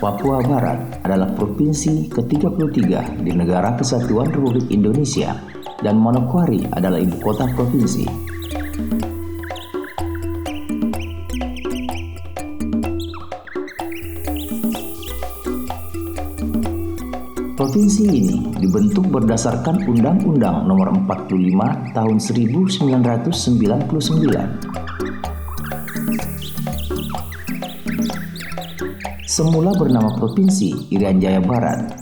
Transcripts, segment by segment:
Papua Barat adalah provinsi ke-33 di Negara Kesatuan Republik Indonesia dan Manokwari adalah ibu kota provinsi. Provinsi ini dibentuk berdasarkan Undang-Undang Nomor 45 Tahun 1999. Semula bernama Provinsi Irian Jaya Barat.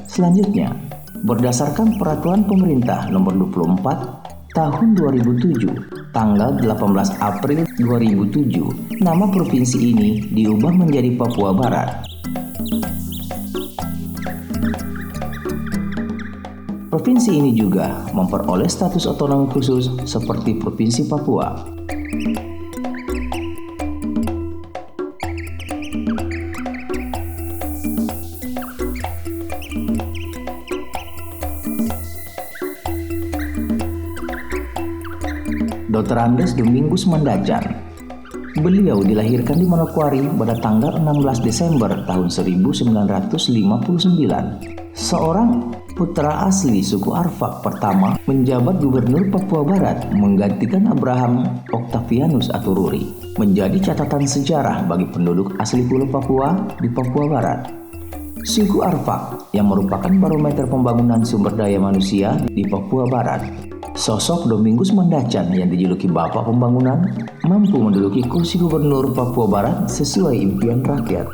Selanjutnya, berdasarkan Peraturan Pemerintah Nomor 24 Tahun 2007, tanggal 18 April 2007, nama provinsi ini diubah menjadi Papua Barat. Provinsi ini juga memperoleh status otonomi khusus seperti Provinsi Papua. Dr. Andes Domingus Mandacan. Beliau dilahirkan di Manokwari pada tanggal 16 Desember tahun 1959. Seorang putra asli suku Arfak pertama menjabat Gubernur Papua Barat menggantikan Abraham Octavianus Atururi, menjadi catatan sejarah bagi penduduk asli Pulau Papua di Papua Barat. Suku Arfak yang merupakan barometer pembangunan sumber daya manusia di Papua Barat. Sosok Domingus Mandacan yang dijuluki Bapak Pembangunan mampu menduduki kursi Gubernur Papua Barat sesuai impian rakyat.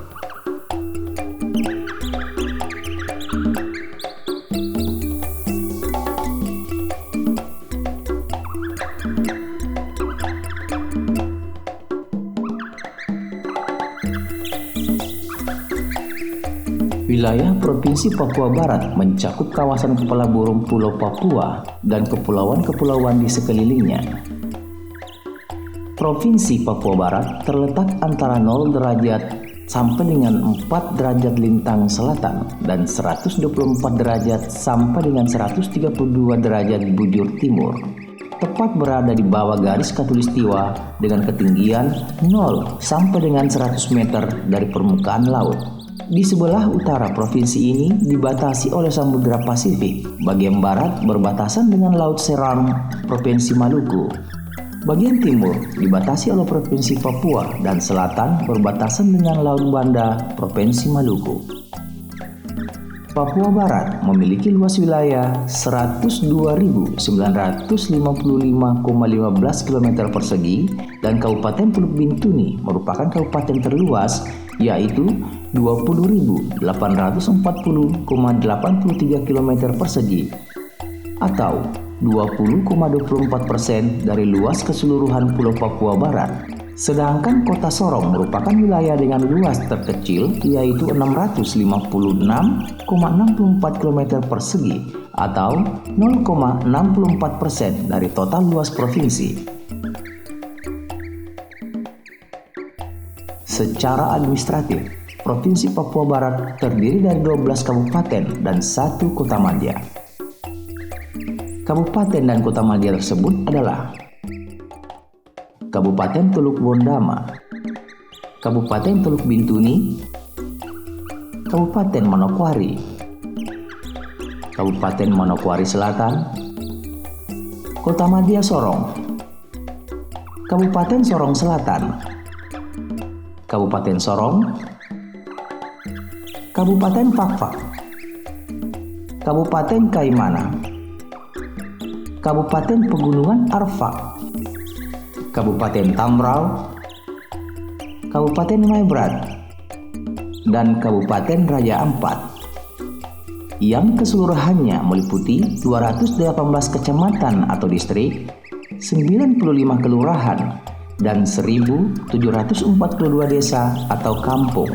Wilayah Provinsi Papua Barat mencakup kawasan kepala burung Pulau Papua dan kepulauan-kepulauan di sekelilingnya. Provinsi Papua Barat terletak antara 0 derajat sampai dengan 4 derajat lintang selatan dan 124 derajat sampai dengan 132 derajat bujur timur. Tepat berada di bawah garis khatulistiwa dengan ketinggian 0 sampai dengan 100 meter dari permukaan laut. Di sebelah utara provinsi ini dibatasi oleh Samudra Pasifik, bagian barat berbatasan dengan Laut Seram, Provinsi Maluku. Bagian timur dibatasi oleh Provinsi Papua dan selatan berbatasan dengan Laut Banda, Provinsi Maluku. Papua Barat memiliki luas wilayah 102.955,15 km persegi dan Kabupaten Teluk Bintuni merupakan kabupaten terluas yaitu 20.840,83 km persegi atau 20,24% dari luas keseluruhan Pulau Papua Barat. Sedangkan Kota Sorong merupakan wilayah dengan luas terkecil yaitu 656,64 km persegi atau 0,64% dari total luas provinsi. Secara administratif, Provinsi Papua Barat terdiri dari 12 kabupaten dan 1 kota madya. Kabupaten dan kota madya tersebut adalah Kabupaten Teluk Bondama, Kabupaten Teluk Bintuni, Kabupaten Manokwari, Kabupaten Manokwari Selatan, Kota Madya Sorong, Kabupaten Sorong Selatan, Kabupaten Sorong, Kabupaten Fakfak, Kabupaten Kaimana, Kabupaten Pegunungan Arfak, Kabupaten Tambrau, Kabupaten Maibrat, dan Kabupaten Raja Ampat, yang keseluruhannya meliputi 218 kecamatan atau distrik, 95 kelurahan, dan 1.742 desa atau kampung.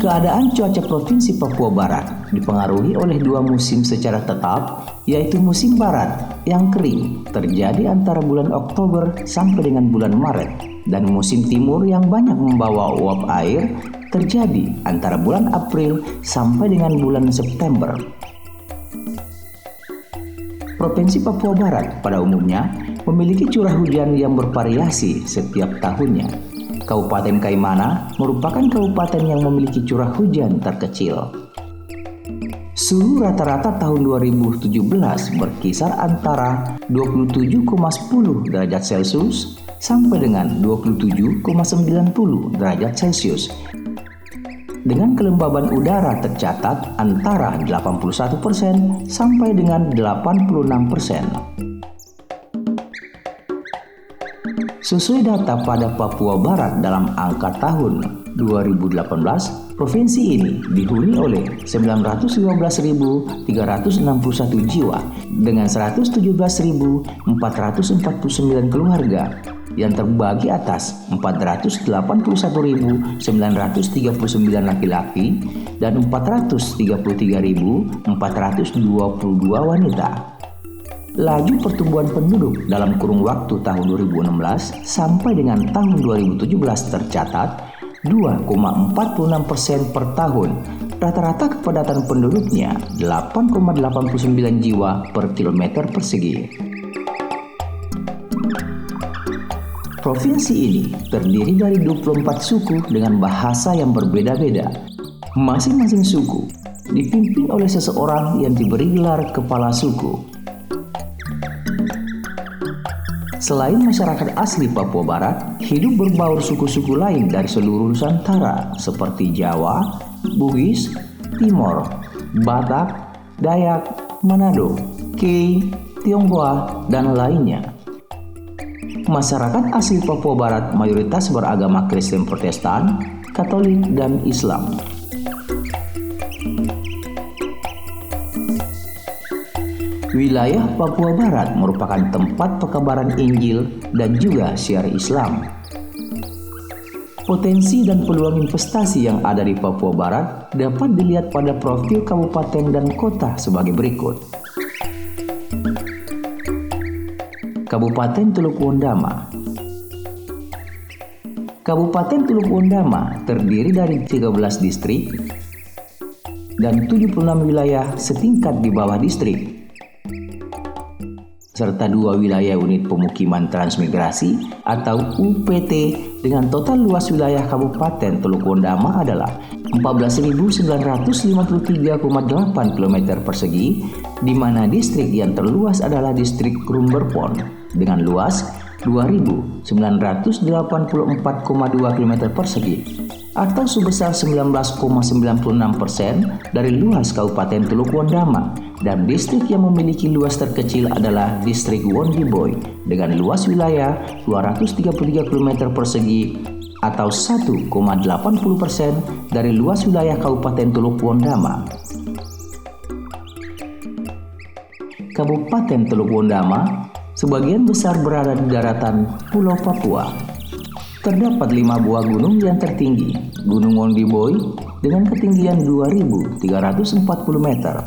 Keadaan cuaca Provinsi Papua Barat dipengaruhi oleh dua musim secara tetap, yaitu musim barat yang kering terjadi antara bulan Oktober sampai dengan bulan Maret, dan musim timur yang banyak membawa uap air terjadi antara bulan April sampai dengan bulan September. Provinsi Papua Barat pada umumnya memiliki curah hujan yang bervariasi setiap tahunnya. Kabupaten Kaimana merupakan kabupaten yang memiliki curah hujan terkecil. Suhu rata-rata tahun 2017 berkisar antara 27,10 derajat Celcius sampai dengan 27,90 derajat Celcius. Dengan kelembaban udara tercatat antara 81% sampai dengan 86%. Sesuai data pada Papua Barat dalam angka tahun 2018, provinsi ini dihuni oleh 915.361 jiwa dengan 117.449 keluarga yang terbagi atas 481.939 laki-laki dan 433.422 wanita. Laju pertumbuhan penduduk dalam kurun waktu tahun 2016 sampai dengan tahun 2017 tercatat 2,46% per tahun. Rata-rata kepadatan penduduknya 8,89 jiwa per kilometer persegi. Provinsi ini terdiri dari 24 suku dengan bahasa yang berbeda-beda. Masing-masing suku dipimpin oleh seseorang yang diberi gelar kepala suku. Selain masyarakat asli Papua Barat, hidup berbaur suku-suku lain dari seluruh Nusantara seperti Jawa, Bugis, Timor, Batak, Dayak, Manado, Kei, Tionghoa, dan lainnya. Masyarakat asli Papua Barat mayoritas beragama Kristen Protestan, Katolik, dan Islam. Wilayah Papua Barat merupakan tempat pekabaran Injil dan juga syiar Islam. Potensi dan peluang investasi yang ada di Papua Barat dapat dilihat pada profil kabupaten dan kota sebagai berikut. Kabupaten Teluk Wondama. Kabupaten Teluk Wondama terdiri dari 13 distrik dan 76 wilayah setingkat di bawah distrik, serta 2 wilayah unit pemukiman transmigrasi atau UPT dengan total luas wilayah Kabupaten Teluk Wondama adalah 14.953,8 km persegi, di mana distrik yang terluas adalah distrik Krumberpon dengan luas 2.984,2 km persegi atau sebesar 19,96% dari luas Kabupaten Teluk Wondama. Dan distrik yang memiliki luas terkecil adalah distrik Wondiboy dengan luas wilayah 233 km persegi atau 1,80% dari luas wilayah Kabupaten Teluk Wondama. Kabupaten Teluk Wondama sebagian besar berada di daratan Pulau Papua. Terdapat 5 buah gunung yang tertinggi, Gunung Wondiboy dengan ketinggian 2.340 meter.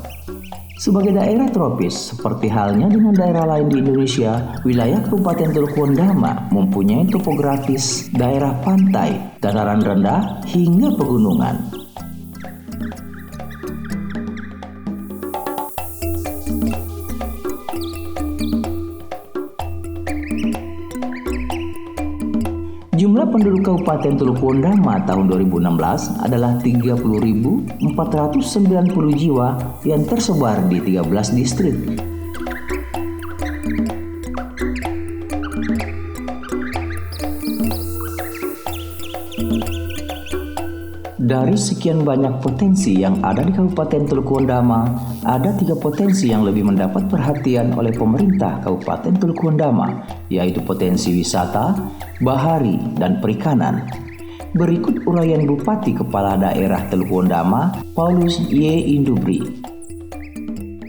Sebagai daerah tropis, seperti halnya dengan daerah lain di Indonesia, wilayah Kabupaten Teluk Wondama mempunyai topografis daerah pantai, dataran rendah, hingga pegunungan. Jumlah penduduk Kabupaten Teluk Wondama tahun 2016 adalah 30.490 jiwa yang tersebar di 13 distrik. Dari sekian banyak potensi yang ada di Kabupaten Teluk Wondama, ada 3 potensi yang lebih mendapat perhatian oleh pemerintah Kabupaten Teluk Wondama, yaitu potensi wisata, bahari, dan perikanan. Berikut uraian Bupati Kepala Daerah Teluk Wondama, Paulus Y. Indubri.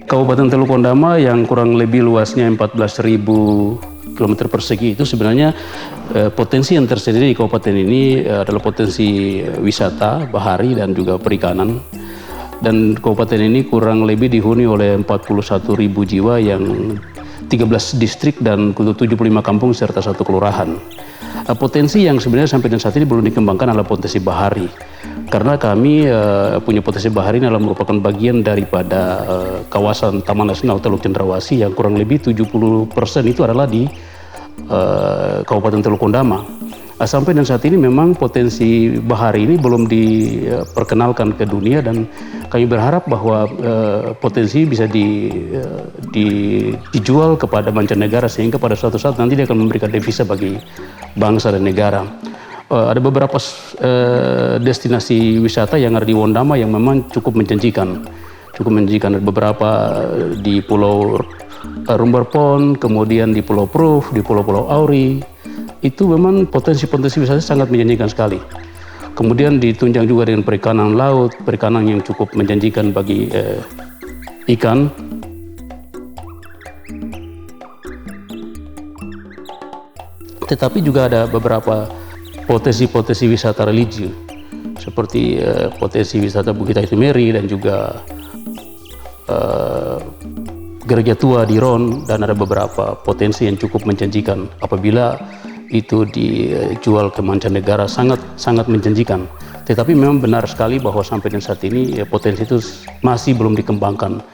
Kabupaten Teluk Wondama yang kurang lebih luasnya 14.000 km persegi itu sebenarnya potensi yang tersedia di kabupaten ini adalah potensi wisata, bahari dan juga perikanan. Dan kabupaten ini kurang lebih dihuni oleh 41.000 jiwa yang 13 distrik dan 75 kampung serta 1 kelurahan. Potensi yang sebenarnya sampai dan saat ini belum dikembangkan adalah potensi bahari. Karena kami punya potensi bahari ini adalah merupakan bagian daripada kawasan Taman Nasional Teluk Cendrawasih yang kurang lebih 70% itu adalah di Kabupaten Teluk Ondama. Sampai dan saat ini memang potensi bahari ini belum diperkenalkan ke dunia dan kami berharap bahwa potensi bisa dijual kepada mancanegara sehingga pada suatu saat nanti dia akan memberikan devisa bagi bangsa dan negara. Ada beberapa destinasi wisata yang ada di Wondama yang memang cukup menjanjikan. Ada beberapa di Pulau Rumberpon, kemudian di Pulau Proof, di Pulau-Pulau Auri. Itu memang potensi-potensi wisata sangat menjanjikan sekali. Kemudian ditunjang juga dengan perikanan laut, perikanan yang cukup menjanjikan bagi ikan. Tetapi juga ada beberapa potensi-potensi wisata religi, seperti potensi wisata Bukit Aitimeri dan juga gereja tua di Ron, dan ada beberapa potensi yang cukup menjanjikan apabila itu dijual ke mancanegara sangat menjanjikan. Tetapi memang benar sekali bahwa sampai dengan saat ini potensi itu masih belum dikembangkan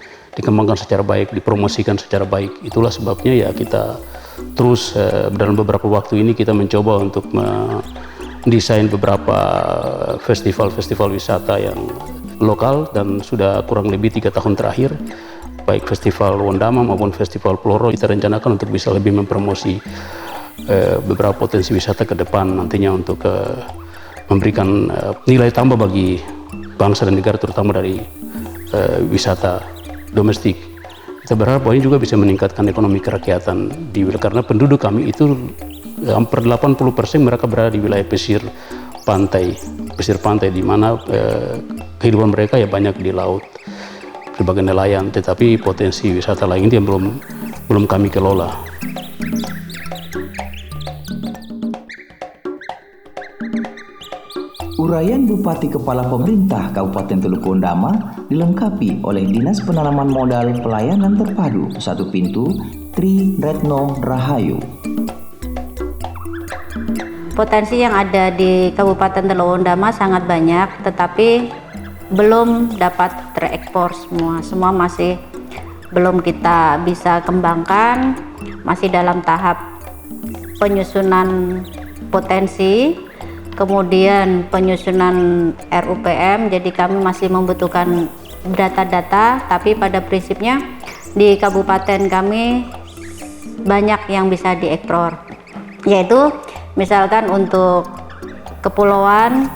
secara baik, dipromosikan secara baik. Itulah sebabnya ya kita terus dalam beberapa waktu ini kita mencoba untuk mendesain beberapa festival wisata yang lokal, dan sudah kurang lebih 3 tahun terakhir baik festival Wondama maupun festival Pulau kita rencanakan untuk bisa lebih mempromosi beberapa potensi wisata ke depan nantinya untuk memberikan nilai tambah bagi bangsa dan negara, terutama dari wisata domestik. Kita berharap bahwa ini juga bisa meningkatkan ekonomi kerakyatan di wilayah, karena penduduk kami itu hampir 80% mereka berada di wilayah pesisir pantai di mana kehidupan mereka ya banyak di laut sebagai nelayan, tetapi potensi wisata lain yang belum kami kelola. Uraian Bupati Kepala Pemerintah Kabupaten Teluk Ondama dilengkapi oleh Dinas Penanaman Modal Pelayanan Terpadu Satu Pintu Tri Retno Rahayu. Potensi yang ada di Kabupaten Teluk Ondama sangat banyak, tetapi belum dapat terekspor semua masih belum kita bisa kembangkan, masih dalam tahap penyusunan potensi, kemudian penyusunan RUPM. Jadi kami masih membutuhkan data-data, tapi pada prinsipnya di kabupaten kami banyak yang bisa diekspor, yaitu misalkan untuk kepulauan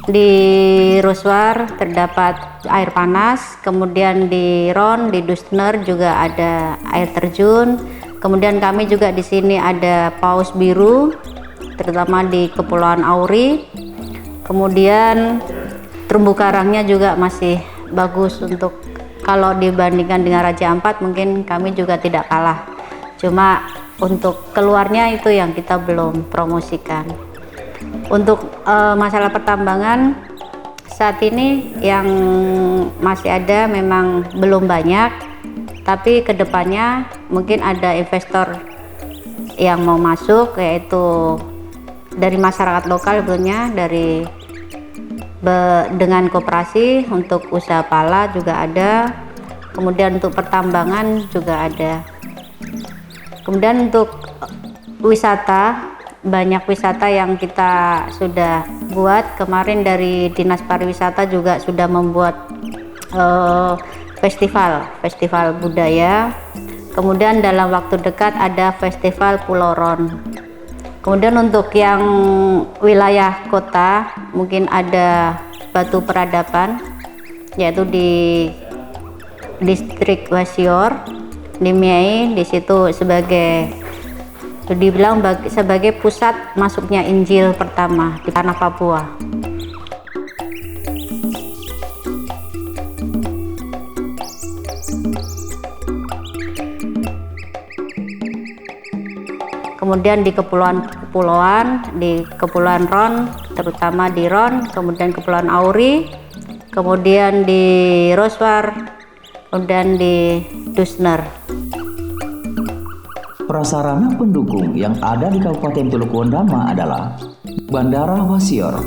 di Ruswar terdapat air panas, kemudian di Ron, di Dusner juga ada air terjun, kemudian kami juga di sini ada paus biru terutama di Kepulauan Auri, kemudian terumbu karangnya juga masih bagus. Untuk kalau dibandingkan dengan Raja Ampat mungkin kami juga tidak kalah, cuma untuk keluarnya itu yang kita belum promosikan. Untuk masalah pertambangan saat ini yang masih ada memang belum banyak, tapi kedepannya mungkin ada investor yang mau masuk, yaitu dari masyarakat lokal tentunya, dengan koperasi untuk usaha pala juga ada, kemudian untuk pertambangan juga ada. Kemudian untuk wisata, banyak wisata yang kita sudah buat. Kemarin dari Dinas Pariwisata juga sudah membuat festival budaya. Kemudian dalam waktu dekat ada festival Pulau Ron. Kemudian untuk yang wilayah kota mungkin ada Batu Peradaban, yaitu di distrik Wasior di Miai. Di situ dibilang sebagai pusat masuknya Injil pertama di tanah Papua. kemudian di kepulauan-kepulauan, di Kepulauan Ron, terutama di Ron, kemudian Kepulauan Auri, kemudian di Roswar, kemudian di Dusner. Prasarana pendukung yang ada di Kabupaten Teluk Wondama adalah Bandara Wasior.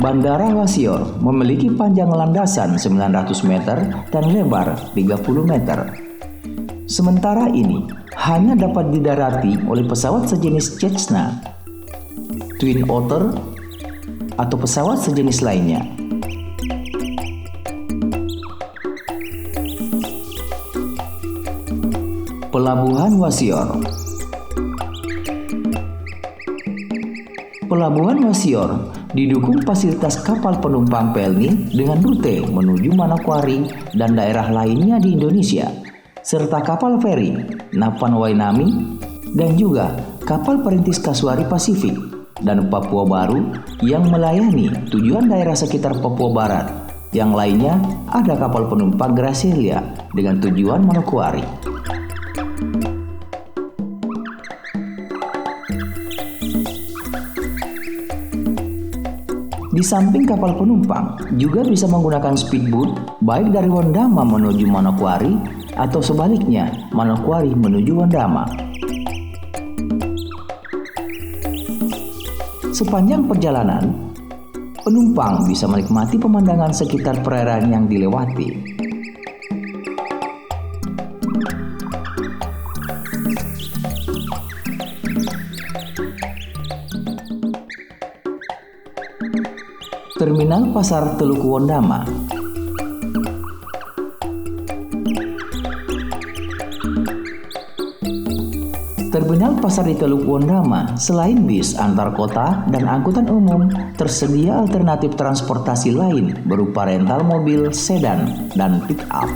Bandara Wasior memiliki panjang landasan 900 meter dan lebar 30 meter. Sementara ini hanya dapat didarati oleh pesawat sejenis Cessna, Twin Otter, atau pesawat sejenis lainnya. Pelabuhan Wasior. Pelabuhan Wasior didukung fasilitas kapal penumpang Pelni dengan rute menuju Manokwari dan daerah lainnya di Indonesia, serta kapal feri Napan Wainami dan juga kapal perintis Kasuari Pasifik dan Papua Baru yang melayani tujuan daerah sekitar Papua Barat. Yang lainnya ada kapal penumpang Gracilia dengan tujuan Manokwari. Di samping kapal penumpang, juga bisa menggunakan speedboat baik dari Wondama menuju Manokwari atau sebaliknya Manokwari menuju Wondama. Sepanjang perjalanan, penumpang bisa menikmati pemandangan sekitar perairan yang dilewati. Terminal Pasar Teluk Wondama. Terminal pasar di Teluk Wondama selain bis antar kota dan angkutan umum, tersedia alternatif transportasi lain berupa rental mobil sedan dan pick-up.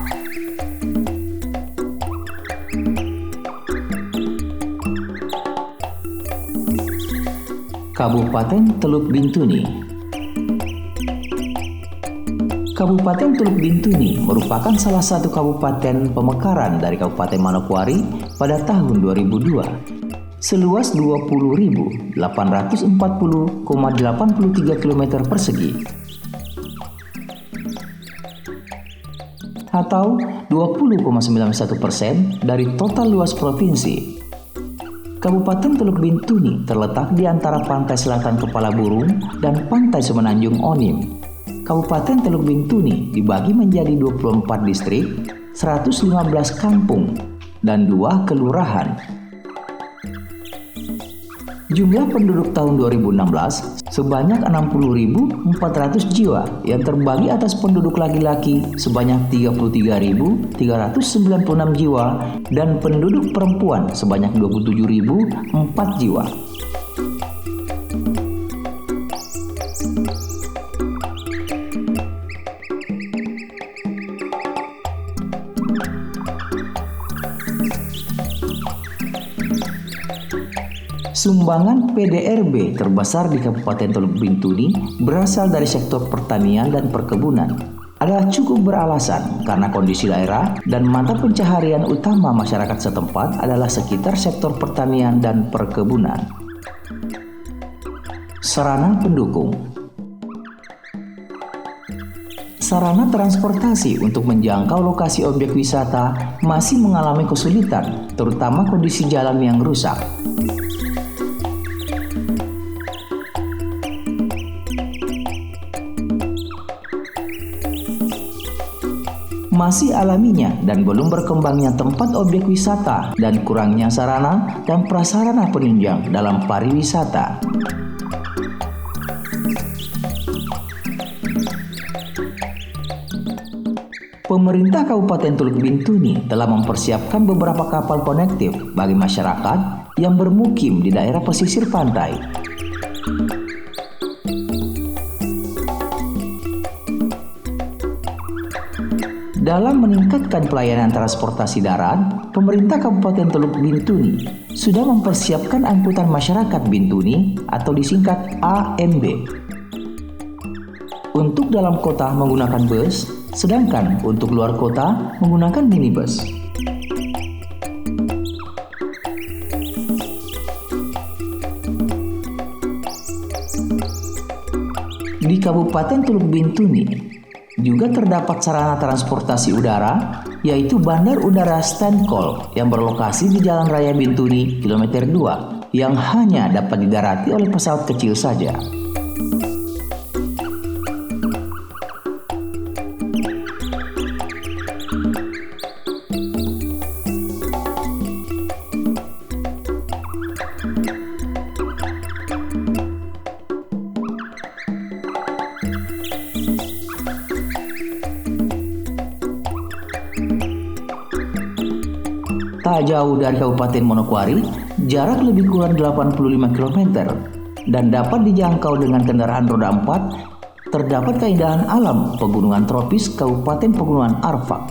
Kabupaten Teluk Bintuni. Kabupaten Teluk Bintuni merupakan salah satu kabupaten pemekaran dari Kabupaten Manokwari pada tahun 2002. Seluas 20.840,83 km persegi atau 20,91% dari total luas provinsi. Kabupaten Teluk Bintuni terletak di antara pantai selatan Kepala Burung dan pantai Semenanjung Onim. Kabupaten Teluk Bintuni dibagi menjadi 24 distrik, 115 kampung, dan 2 kelurahan. Jumlah penduduk tahun 2016 sebanyak 60.400 jiwa yang terbagi atas penduduk laki-laki sebanyak 33.396 jiwa dan penduduk perempuan sebanyak 27.004 jiwa. Sumbangan PDRB terbesar di Kabupaten Teluk Bintuni berasal dari sektor pertanian dan perkebunan. Adalah cukup beralasan karena kondisi daerah dan mata pencaharian utama masyarakat setempat adalah sekitar sektor pertanian dan perkebunan. Sarana pendukung. Sarana transportasi untuk menjangkau lokasi objek wisata masih mengalami kesulitan, terutama kondisi jalan yang rusak. Masih alaminya dan belum berkembangnya tempat objek wisata dan kurangnya sarana dan prasarana penunjang dalam pariwisata. Pemerintah Kabupaten Teluk Bintuni telah mempersiapkan beberapa kapal konektif bagi masyarakat yang bermukim di daerah pesisir pantai. Dalam meningkatkan pelayanan transportasi darat, pemerintah Kabupaten Teluk Bintuni sudah mempersiapkan angkutan masyarakat Bintuni atau disingkat AMB. Untuk dalam kota menggunakan bus, sedangkan untuk luar kota menggunakan minibus. Di Kabupaten Teluk Bintuni juga terdapat sarana transportasi udara, yaitu Bandar Udara Stankol yang berlokasi di Jalan Raya Bintuni kilometer 2 yang hanya dapat didarati oleh pesawat kecil saja. Tak jauh dari Kabupaten Manokwari, jarak lebih kurang 85 km dan dapat dijangkau dengan kendaraan roda 4, terdapat keindahan alam pegunungan tropis Kabupaten Pegunungan Arfak.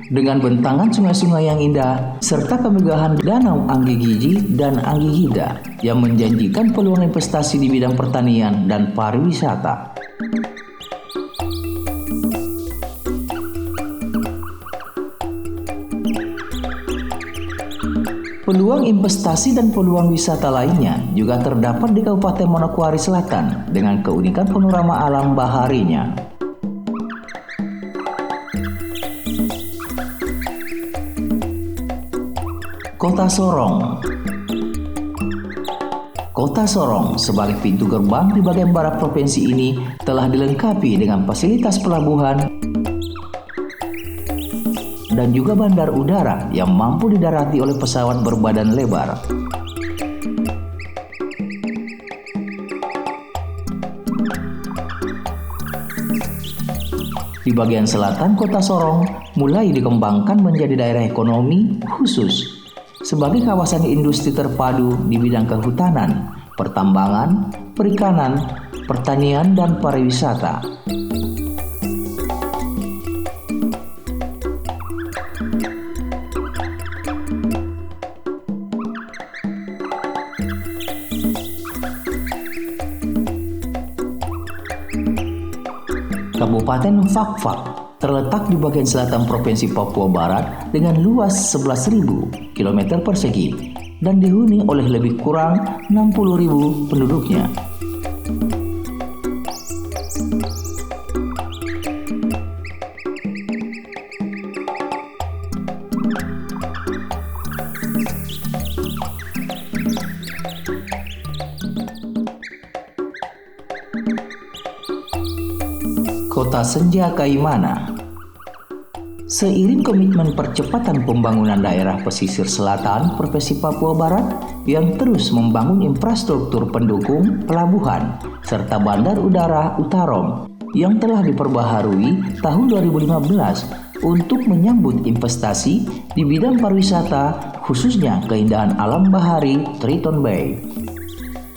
Dengan bentangan sungai-sungai yang indah, serta kemegahan Danau Anggi Giji dan Anggi Hida yang menjanjikan peluang investasi di bidang pertanian dan pariwisata. Peluang investasi dan peluang wisata lainnya juga terdapat di Kabupaten Manokwari Selatan dengan keunikan panorama alam baharinya. Kota Sorong. Kota Sorong sebagai pintu gerbang di bagian barat provinsi ini telah dilengkapi dengan fasilitas pelabuhan dan juga bandar udara yang mampu didarati oleh pesawat berbadan lebar. Di bagian selatan Kota Sorong mulai dikembangkan menjadi daerah ekonomi khusus sebagai kawasan industri terpadu di bidang kehutanan, pertambangan, perikanan, pertanian, dan pariwisata. Kabupaten Fakfak terletak di bagian selatan Provinsi Papua Barat dengan luas 11.000 km persegi dan dihuni oleh lebih kurang 60.000 penduduknya. Kota Senja Kaimana. Seiring komitmen percepatan pembangunan daerah pesisir selatan Provinsi Papua Barat yang terus membangun infrastruktur pendukung pelabuhan serta bandar udara Utarom yang telah diperbaharui tahun 2015 untuk menyambut investasi di bidang pariwisata khususnya keindahan alam bahari Triton Bay.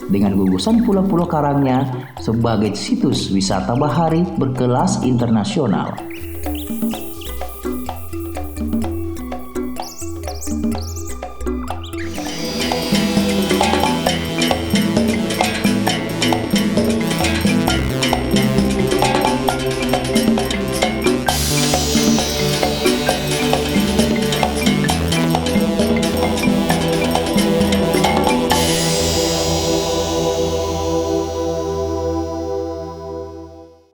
Dengan gugusan pulau-pulau karangnya sebagai situs wisata bahari berkelas internasional.